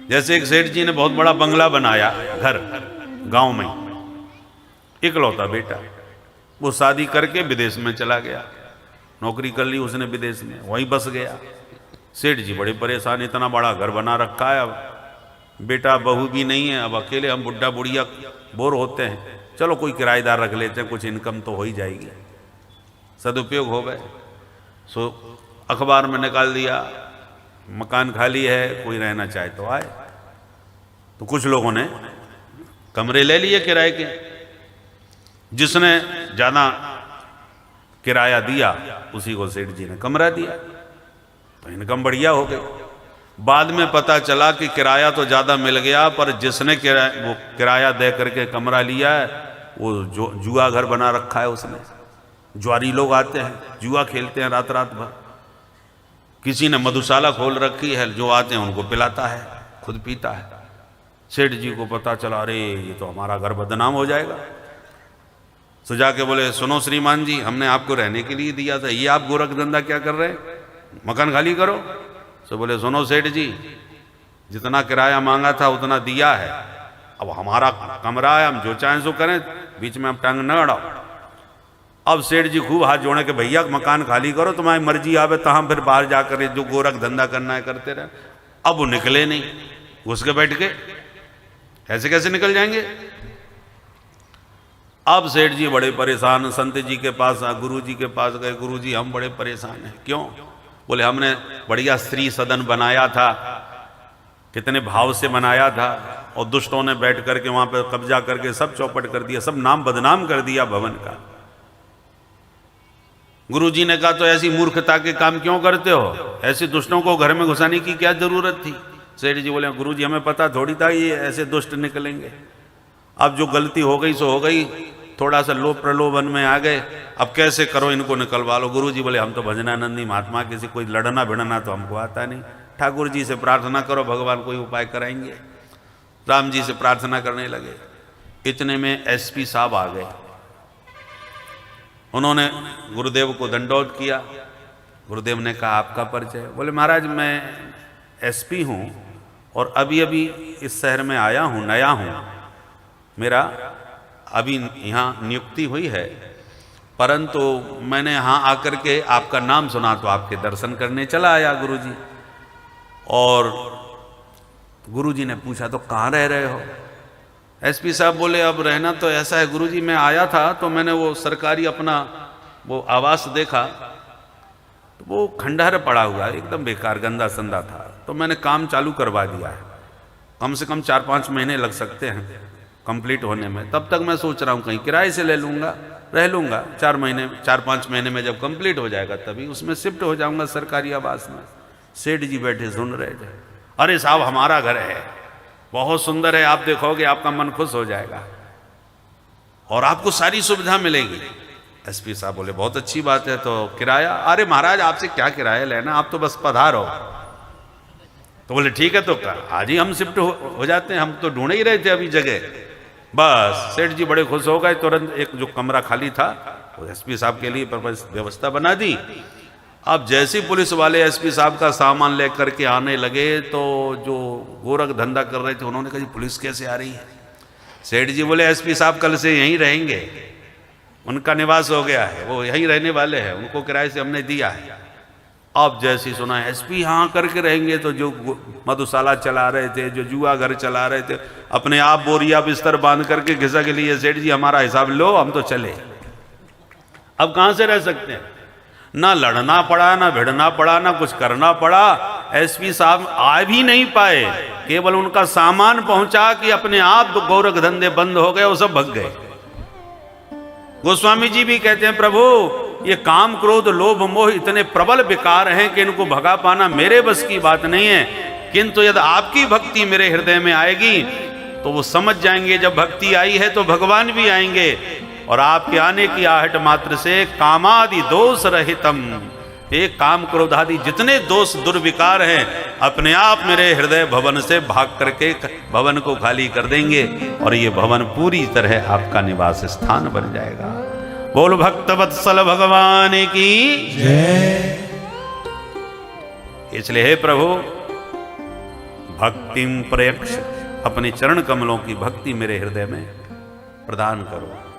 जैसे एक सेठ जी ने बहुत बड़ा बंगला बनाया, घर गांव में, इकलौता बेटा, वो शादी करके विदेश में चला गया, नौकरी कर ली उसने विदेश में, वहीं बस गया। सेठ जी बड़े परेशान, इतना बड़ा घर बना रखा है, अब बेटा बहू भी नहीं है, अब अकेले हम बुढ़ा बुढ़िया बोर होते हैं, चलो कोई किराएदार रख लेते हैं, कुछ इनकम तो हो ही जाएगी। सदुपयोग हो गए। सो अखबार में निकाल दिया मकान खाली है, कोई रहना चाहे तो आए। तो कुछ लोगों ने कमरे ले लिए किराए के, जिसने ज़्यादा किराया दिया उसी को सेठ जी ने कमरा दिया, तो इनकम बढ़िया हो गई। बाद में पता चला कि किराया तो ज़्यादा मिल गया, पर जिसने वो किराया दे करके कमरा लिया है वो जुआ घर बना रखा है उसने। जुआरी लोग आते हैं, जुआ खेलते हैं रात रात भर। किसी ने मधुशाला खोल रखी है, जो आते हैं उनको पिलाता है, खुद पीता है। सेठ जी को पता चला, अरे ये तो हमारा घर बदनाम हो जाएगा। तो जाके बोले, सुनो श्रीमान जी, हमने आपको रहने के लिए दिया था, ये आप गोरख धंधा क्या कर रहे हैं, मकान खाली करो। तो बोले, सुनो सेठ जी, जितना किराया मांगा था उतना दिया है, अब हमारा कमरा है, हम जो चाहें सो करें, बीच में हम टांग न अड़ाओ। अब सेठ जी खूब हाथ जोड़े कि भैया मकान खाली करो, तुम्हारी मर्जी आवे तो हम फिर बाहर जाकर जो गोरख धंधा करना है करते रहे। अब वो निकले नहीं, घुस के बैठ के, ऐसे कैसे निकल जाएंगे। अब सेठ जी बड़े परेशान, संत जी के पास, गुरु जी के पास गए, गुरु जी हम बड़े परेशान हैं। क्यों? बोले, हमने बढ़िया स्त्री सदन बनाया था, कितने भाव से बनाया था, और दुष्टों ने बैठ करके वहां पर कब्जा करके सब चौपट कर दिया, सब नाम बदनाम कर दिया भवन का। गुरु जी ने कहा, तो ऐसी मूर्खता के काम क्यों करते हो, ऐसे दुष्टों को घर में घुसाने की क्या जरूरत थी। सेठ जी बोले, गुरु जी हमें पता थोड़ी था ये ऐसे दुष्ट निकलेंगे, अब जो गलती हो गई सो हो गई, थोड़ा सा लोभ प्रलोभन में आ गए, अब कैसे करो इनको निकलवा लो। गुरु जी बोले, हम तो भजनानंदी महात्मा, किसी कोई लड़ना भिड़ना तो हमको आता नहीं, ठाकुर जी से प्रार्थना करो, भगवान कोई उपाय कराएंगे। राम जी से प्रार्थना करने लगे। इतने में एसपी साहब आ गए, उन्होंने गुरुदेव को दंडोत किया। गुरुदेव ने कहा, आपका परिचय? बोले, महाराज मैं एसपी हूँ और अभी अभी इस शहर में आया हूँ, नया हूँ, मेरा अभी यहाँ नियुक्ति हुई है, परंतु मैंने यहाँ आकर के आपका नाम सुना तो आपके दर्शन करने चला आया गुरुजी। और गुरुजी ने पूछा, तो कहाँ रह रहे हो? एसपी साहब बोले, अब रहना तो ऐसा है गुरुजी, मैं आया था तो मैंने वो सरकारी अपना वो आवास देखा, तो वो खंडहर पड़ा हुआ है, एकदम बेकार गंदा संदा था, तो मैंने काम चालू करवा दिया है। कम से कम 4-5 महीने लग सकते हैं कंप्लीट होने में, तब तक मैं सोच रहा हूँ कहीं किराए से ले लूँगा, रह लूँगा 4-5 महीने में जब कंप्लीट हो जाएगा तभी उसमें शिफ्ट हो जाऊँगा सरकारी आवास में। सेठ जी बैठे सुन रहे थे। अरे साहब, हमारा घर है, बहुत सुंदर है, आप देखोगे आपका मन खुश हो जाएगा और आपको सारी सुविधा मिलेगी। एसपी साहब बोले, बहुत अच्छी बात है, तो किराया? अरे महाराज, आपसे क्या किराया लेना, आप तो बस पधारो। तो बोले, ठीक है, तो आज ही हम शिफ्ट हो जाते हैं, हम तो ढूंढ ही रहे थे अभी जगह। बस सेठ जी बड़े खुश हो गए, तुरंत एक जो कमरा खाली था वो एसपी साहब के लिए व्यवस्था बना दी। अब जैसे पुलिस वाले एसपी साहब का सामान लेकर के आने लगे तो जो गोरख धंधा कर रहे थे उन्होंने कहा, पुलिस कैसे आ रही है? सेठ जी बोले, एसपी साहब कल से यहीं रहेंगे, उनका निवास हो गया है, वो यहीं रहने वाले हैं, उनको किराए से हमने दिया है। अब जैसे सुना एसपी यहाँ करके रहेंगे, तो जो मधुशाला चला रहे थे, जो जुआ घर चला रहे थे, अपने आप बोरिया बिस्तर बांध करके घिसा के लिए, सेठ जी हमारा हिसाब लो, हम तो चले। अब कहाँ से रह सकते हैं? ना लड़ना पड़ा, ना भिड़ना पड़ा, ना कुछ करना पड़ा। एसपी साहब आ भी नहीं पाए, केवल उनका सामान पहुंचा कि अपने आप गोरख धंधे बंद हो गए, वो सब भग गए। गोस्वामी जी भी कहते हैं, प्रभु ये काम क्रोध लोभ मोह इतने प्रबल विकार हैं कि इनको भगा पाना मेरे बस की बात नहीं है, किंतु यदि आपकी भक्ति मेरे हृदय में आएगी तो वो समझ जाएंगे, जब भक्ति आई है तो भगवान भी आएंगे, और आपके आने की आहट मात्र से कामादि दोष रहितम, एक काम क्रोध आदि जितने दोष दुर्विकार हैं अपने आप मेरे हृदय भवन से भाग करके भवन को खाली कर देंगे, और ये भवन पूरी तरह आपका निवास स्थान बन जाएगा। बोल भक्तवत्सल भगवान की जय। इसलिए हे प्रभु, भक्तिम प्रयक्ष, अपने चरण कमलों की भक्ति मेरे हृदय में प्रदान करो।